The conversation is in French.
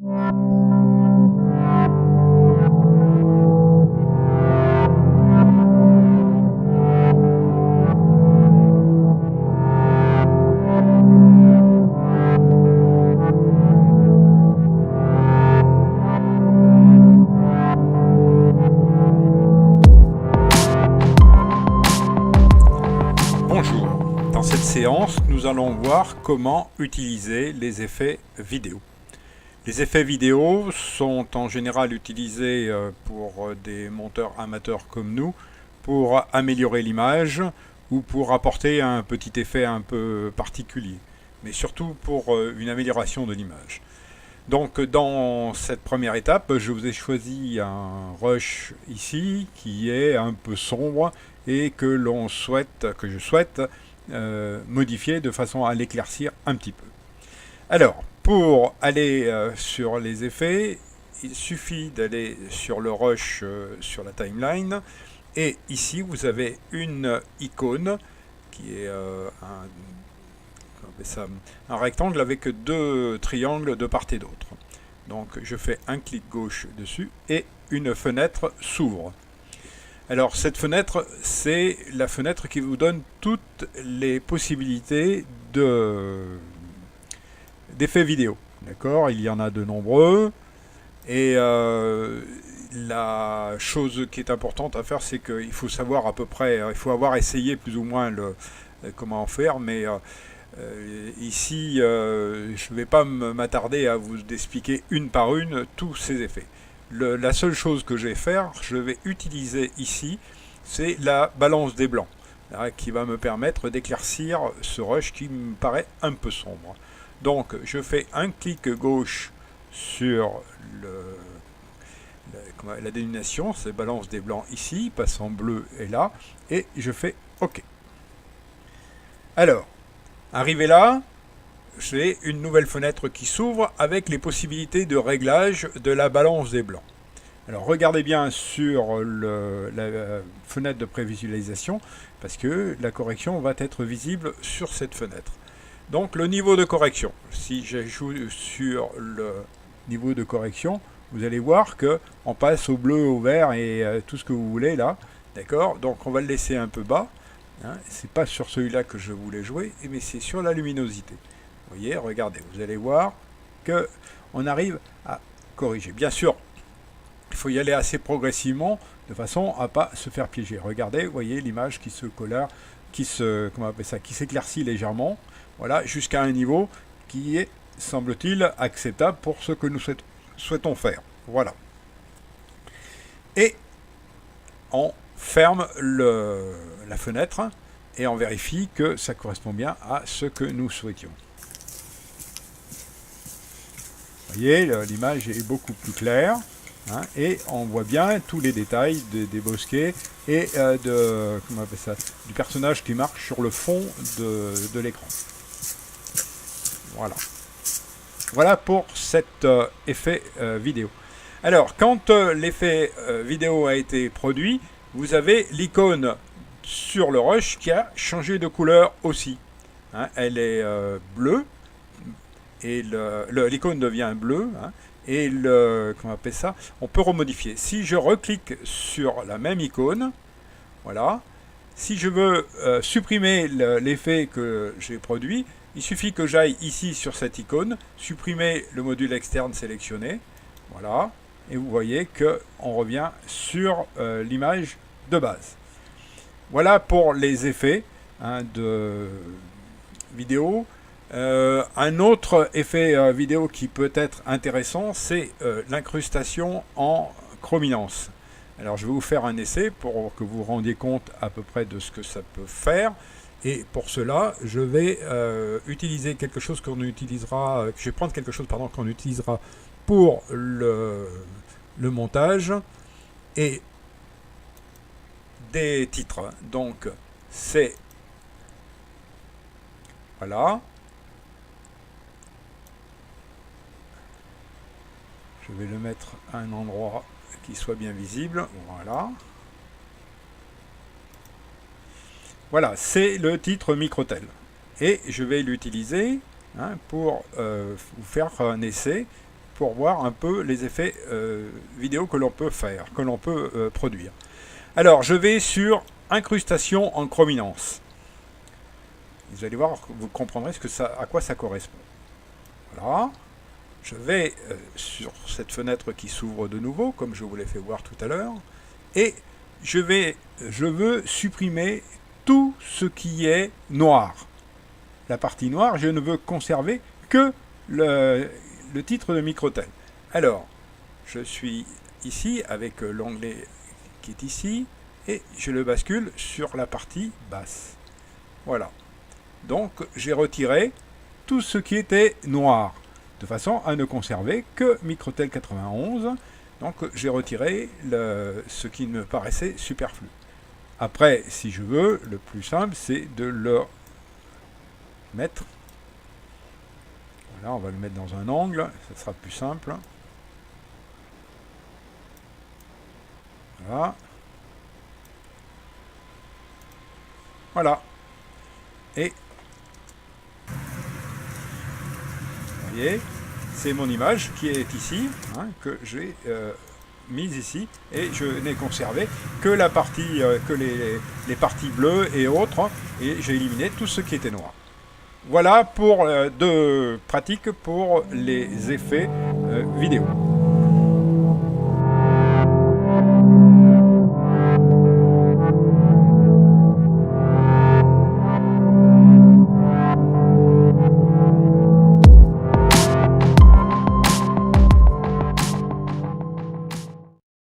Bonjour, dans cette séance, nous allons voir comment utiliser les effets vidéo. Les effets vidéo sont en général utilisés pour des monteurs amateurs comme nous pour améliorer l'image ou pour apporter un petit effet un peu particulier, mais surtout pour une amélioration de l'image. Donc dans cette première étape, je vous ai choisi un rush ici qui est un peu sombre et que je souhaite modifier de façon à l'éclaircir un petit peu. Alors, pour aller sur les effets, il suffit d'aller sur le rush sur la timeline et ici vous avez une icône qui est un rectangle avec deux triangles de part et d'autre. Donc je fais un clic gauche dessus et une fenêtre s'ouvre. Alors cette fenêtre, c'est la fenêtre qui vous donne toutes les possibilités d'effets vidéo. D'accord, il y en a de nombreux. Et la chose qui est importante à faire, c'est qu'il faut savoir à peu près, il faut avoir essayé plus ou moins comment faire, mais ici, je ne vais pas m'attarder à vous expliquer une par une tous ces effets. La seule chose que je vais utiliser ici, c'est la balance des blancs, là, qui va me permettre d'éclaircir ce rush qui me paraît un peu sombre. Donc, je fais un clic gauche sur la dénomination, c'est balance des blancs ici, passe en bleu et là, et je fais OK. Alors, arrivé là, j'ai une nouvelle fenêtre qui s'ouvre avec les possibilités de réglage de la balance des blancs. Alors regardez bien sur la fenêtre de prévisualisation parce que la correction va être visible sur cette fenêtre. Donc le niveau de correction, si je joue sur le niveau de correction, vous allez voir qu'on passe au bleu, au vert et tout ce que vous voulez là. D'accord? Donc on va le laisser un peu bas. Hein, c'est pas sur celui-là que je voulais jouer, mais c'est sur la luminosité. Vous voyez, regardez, vous allez voir qu'on arrive à corriger. Bien sûr, il faut y aller assez progressivement de façon à ne pas se faire piéger. Regardez, vous voyez l'image qui se colore, qui s'éclaircit légèrement, voilà, jusqu'à un niveau qui est, semble-t-il, acceptable pour ce que nous souhaitons faire. Voilà. Et on ferme la fenêtre et on vérifie que ça correspond bien à ce que nous souhaitions. Vous voyez, l'image est beaucoup plus claire hein, et on voit bien tous les détails des bosquets et du personnage qui marche sur le fond de l'écran. Voilà. Voilà pour cet effet vidéo. Alors, quand l'effet vidéo a été produit, vous avez l'icône sur le rush qui a changé de couleur aussi. Hein, elle est bleue et l'icône devient bleue. Hein, et on peut remodifier. Si je reclique sur la même icône, voilà. Si je veux supprimer l'effet que j'ai produit, il suffit que j'aille ici sur cette icône, supprimer le module externe sélectionné. Voilà. Et vous voyez qu'on revient sur l'image de base. Voilà pour les effets hein, de vidéo. Un autre effet vidéo qui peut être intéressant, c'est l'incrustation en chrominance. Alors je vais vous faire un essai pour que vous vous rendiez compte à peu près de ce que ça peut faire. Et pour cela, je vais utiliser quelque chose qu'on utilisera. Je vais prendre quelque chose qu'on utilisera pour le montage et des titres. Donc c'est voilà. Je vais le mettre à un endroit qui soit bien visible. Voilà. Voilà, c'est le titre Microtel. Et je vais l'utiliser hein, pour vous faire un essai pour voir un peu les effets vidéo que l'on peut faire, que l'on peut produire. Alors, je vais sur incrustation en chrominance. Vous allez voir, vous comprendrez à quoi ça correspond. Voilà. Je vais sur cette fenêtre qui s'ouvre de nouveau, comme je vous l'ai fait voir tout à l'heure, et je veux supprimer tout ce qui est noir. La partie noire, je ne veux conserver que le titre de Microtel. Alors, je suis ici avec l'onglet qui est ici, et je le bascule sur la partie basse. Voilà. Donc, j'ai retiré tout ce qui était noir, de façon à ne conserver que Microtel 91. Donc, j'ai retiré ce qui me paraissait superflu. Après, si je veux, le plus simple, c'est de le mettre. Voilà, on va le mettre dans un angle, ça sera plus simple. Voilà. Voilà. Et vous voyez, c'est mon image qui est ici, hein, que j'ai mise ici, et je n'ai conservé que la partie, que les parties bleues et autres, et j'ai éliminé tout ce qui était noir. Voilà pour deux pratiques pour les effets vidéo.